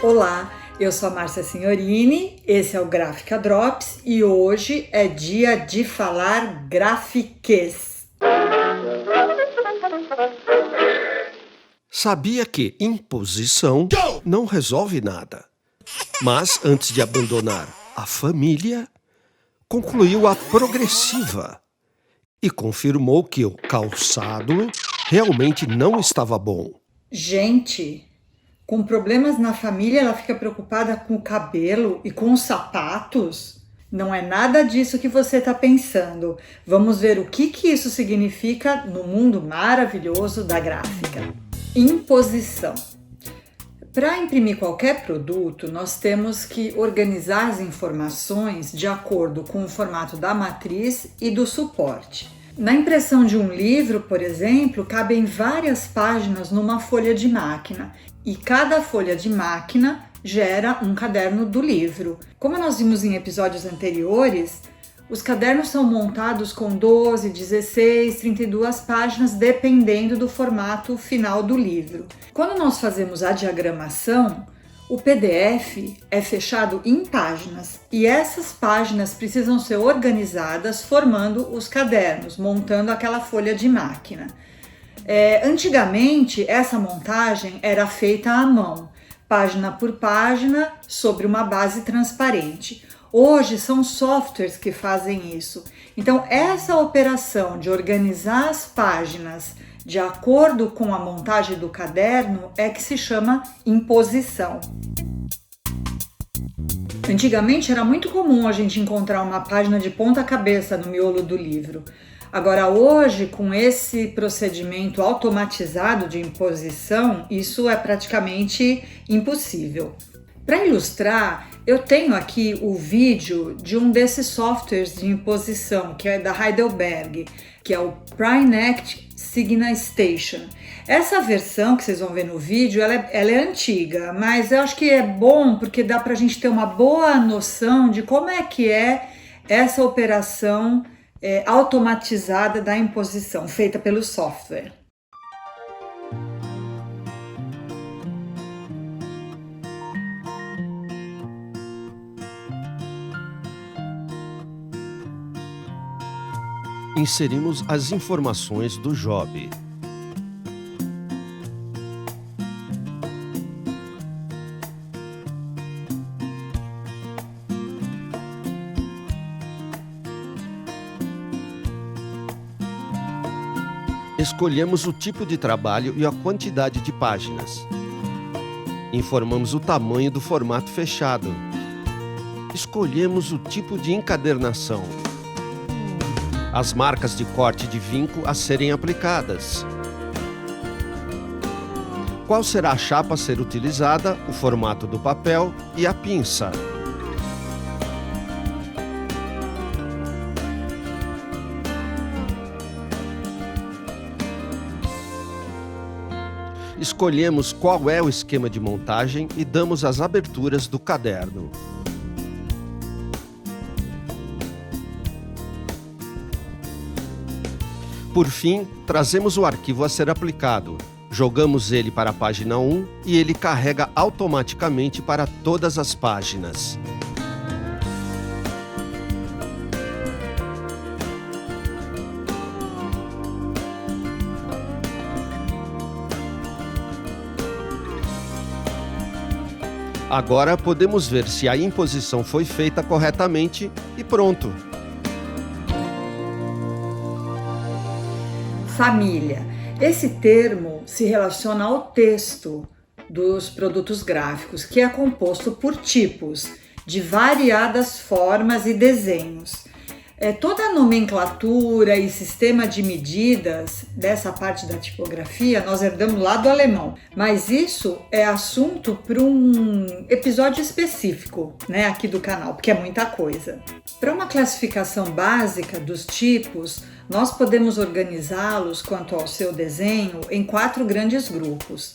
Olá, eu sou a Márcia Signorini, esse é o Gráfica Drops e hoje é dia de falar grafiquez. Sabia que imposição não resolve nada, mas antes de abandonar a família, concluiu a progressiva e confirmou que o calçado realmente não estava bom. Gente, com problemas na família, ela fica preocupada com o cabelo e com os sapatos? Não é nada disso que você está pensando. Vamos ver o que isso significa no mundo maravilhoso da gráfica. Imposição. Para imprimir qualquer produto, nós temos que organizar as informações de acordo com o formato da matriz e do suporte. Na impressão de um livro, por exemplo, cabem várias páginas numa folha de máquina e cada folha de máquina gera um caderno do livro. Como nós vimos em episódios anteriores, os cadernos são montados com 12, 16, 32 páginas, dependendo do formato final do livro. Quando nós fazemos a diagramação, o PDF é fechado em páginas e essas páginas precisam ser organizadas formando os cadernos, montando aquela folha de máquina. Antigamente, essa montagem era feita à mão, página por página, sobre uma base transparente. Hoje são softwares que fazem isso. Então, essa operação de organizar as páginas de acordo com a montagem do caderno é que se chama imposição. Antigamente era muito comum a gente encontrar uma página de ponta cabeça no miolo do livro. Agora hoje, com esse procedimento automatizado de imposição, isso é praticamente impossível. Para ilustrar, eu tenho aqui o vídeo de um desses softwares de imposição, que é da Heidelberg, que é o Prinect SignaStation. Essa versão que vocês vão ver no vídeo, ela é antiga, mas eu acho que é bom porque dá para a gente ter uma boa noção de como é que é essa operação automatizada da imposição, feita pelo software. Inserimos as informações do job. Escolhemos o tipo de trabalho e a quantidade de páginas. Informamos o tamanho do formato fechado. Escolhemos o tipo de encadernação. As marcas de corte de vinco a serem aplicadas. Qual será a chapa a ser utilizada, o formato do papel e a pinça. Escolhemos qual é o esquema de montagem e damos as aberturas do caderno. Por fim, trazemos o arquivo a ser aplicado. Jogamos ele para a página 1 e ele carrega automaticamente para todas as páginas. Agora podemos ver se a imposição foi feita corretamente e pronto! Família. Esse termo se relaciona ao texto dos produtos gráficos, que é composto por tipos de variadas formas e desenhos. Toda a nomenclatura e sistema de medidas dessa parte da tipografia nós herdamos lá do alemão, mas isso é assunto para um episódio específico, né, aqui do canal, porque é muita coisa. Para uma classificação básica dos tipos, nós podemos organizá-los quanto ao seu desenho em 4 grandes grupos: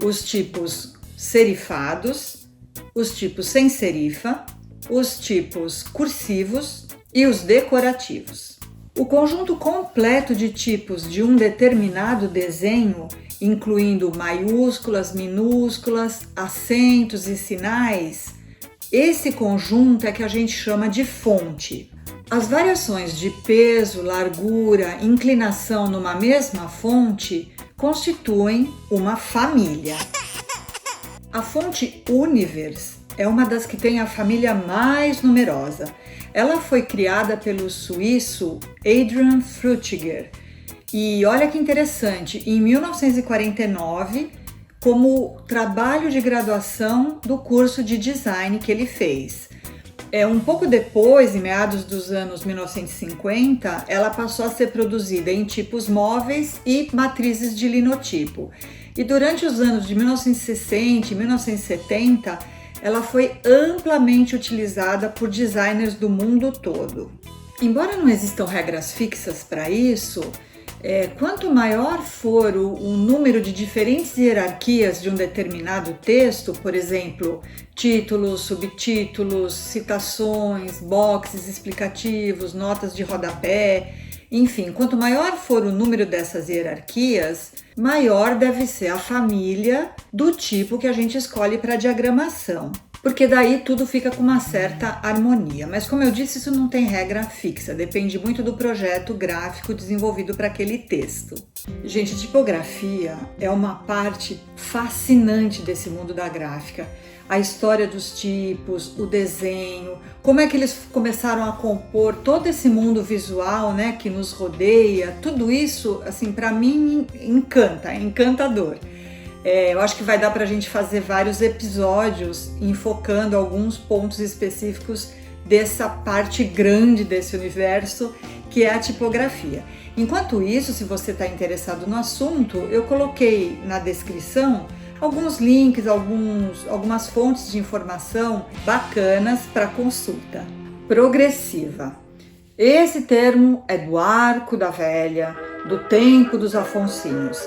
os tipos serifados, os tipos sem serifa, os tipos cursivos e os decorativos. O conjunto completo de tipos de um determinado desenho incluindo maiúsculas, minúsculas, acentos e sinais, esse conjunto é que a gente chama de fonte. As variações de peso, largura, inclinação numa mesma fonte constituem uma família. A fonte Univers é uma das que tem a família mais numerosa. Ela foi criada pelo suíço Adrian Frutiger. E olha que interessante, em 1949, como trabalho de graduação do curso de design que ele fez. Um pouco depois, em meados dos anos 1950, ela passou a ser produzida em tipos móveis e matrizes de linotipo. E durante os anos de 1960 e 1970, ela foi amplamente utilizada por designers do mundo todo. Embora não existam regras fixas para isso, quanto maior for o número de diferentes hierarquias de um determinado texto, por exemplo, títulos, subtítulos, citações, boxes explicativos, notas de rodapé, enfim, quanto maior for o número dessas hierarquias, maior deve ser a família do tipo que a gente escolhe para diagramação. Porque daí tudo fica com uma certa harmonia. Mas como eu disse, isso não tem regra fixa, depende muito do projeto gráfico desenvolvido para aquele texto. Gente, tipografia é uma parte fascinante desse mundo da gráfica. A história dos tipos, o desenho, como é que eles começaram a compor todo esse mundo visual, né, que nos rodeia, tudo isso, assim, para mim encanta, é encantador. Eu acho que vai dar para a gente fazer vários episódios enfocando alguns pontos específicos dessa parte grande desse universo que é a tipografia. Enquanto isso, se você está interessado no assunto, eu coloquei na descrição alguns links, algumas fontes de informação bacanas para consulta. Progressiva. Esse termo é do Arco da Velha, do tempo dos Afonsinhos.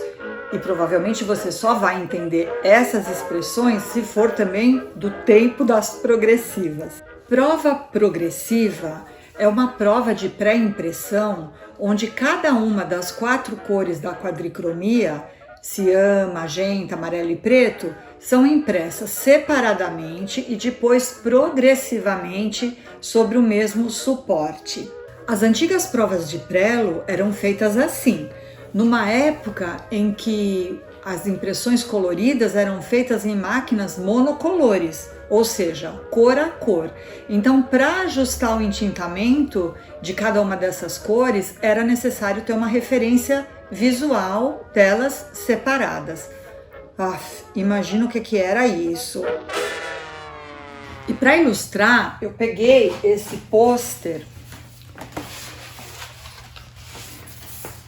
E provavelmente você só vai entender essas expressões se for também do tempo das progressivas. Prova progressiva é uma prova de pré-impressão onde cada uma das 4 cores da quadricromia, cian, magenta, amarelo e preto, são impressas separadamente e depois progressivamente sobre o mesmo suporte. As antigas provas de prelo eram feitas assim, numa época em que as impressões coloridas eram feitas em máquinas monocolores, ou seja, cor a cor. Então, para ajustar o entintamento de cada uma dessas cores, era necessário ter uma referência visual delas separadas. Imagina o que era isso. E para ilustrar, eu peguei esse pôster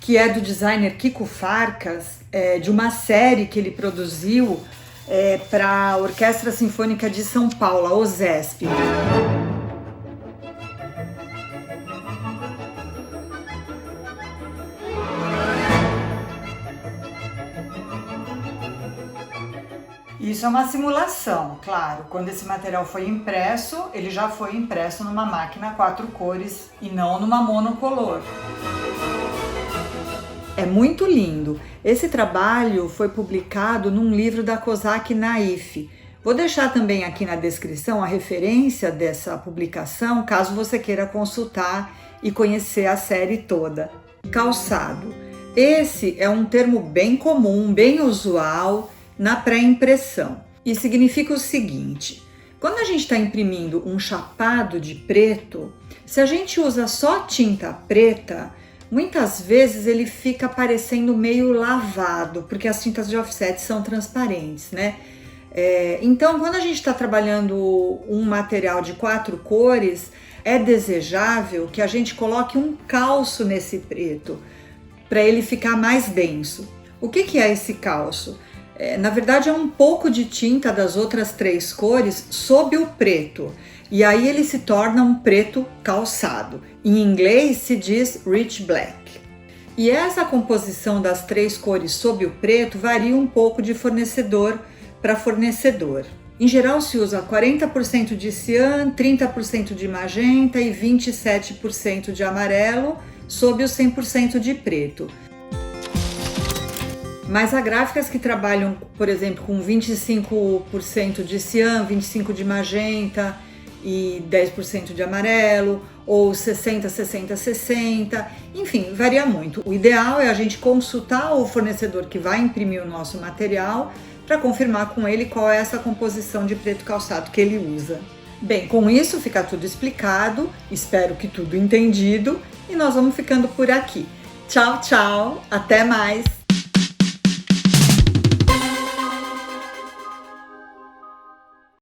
que é do designer Kiko Farkas, de uma série que ele produziu para a Orquestra Sinfônica de São Paulo, a OSESP. Isso é uma simulação, claro. Quando esse material foi impresso, ele já foi impresso numa máquina 4 cores e não numa monocolor. É muito lindo. Esse trabalho foi publicado num livro da Kozak Naif. Vou deixar também aqui na descrição a referência dessa publicação, caso você queira consultar e conhecer a série toda. Calçado. Esse é um termo bem comum, bem usual na pré-impressão. E significa o seguinte: quando a gente está imprimindo um chapado de preto, se a gente usa só tinta preta, muitas vezes ele fica parecendo meio lavado, porque as tintas de offset são transparentes, né? Então, quando a gente está trabalhando um material de 4 cores, é desejável que a gente coloque um calço nesse preto, para ele ficar mais denso. O que é esse calço? Na verdade, é um pouco de tinta das outras 3 cores sob o preto. E aí ele se torna um preto calçado. Em inglês se diz rich black. E essa composição das 3 cores sob o preto varia um pouco de fornecedor para fornecedor. Em geral se usa 40% de cian, 30% de magenta e 27% de amarelo sob o 100% de preto. Mas há gráficas que trabalham, por exemplo, com 25% de cian, 25% de magenta e 10% de amarelo, ou 60, 60, 60, enfim, varia muito. O ideal é a gente consultar o fornecedor que vai imprimir o nosso material para confirmar com ele qual é essa composição de preto calçado que ele usa. Bem, com isso fica tudo explicado, espero que tudo entendido, e nós vamos ficando por aqui. Tchau, tchau, até mais!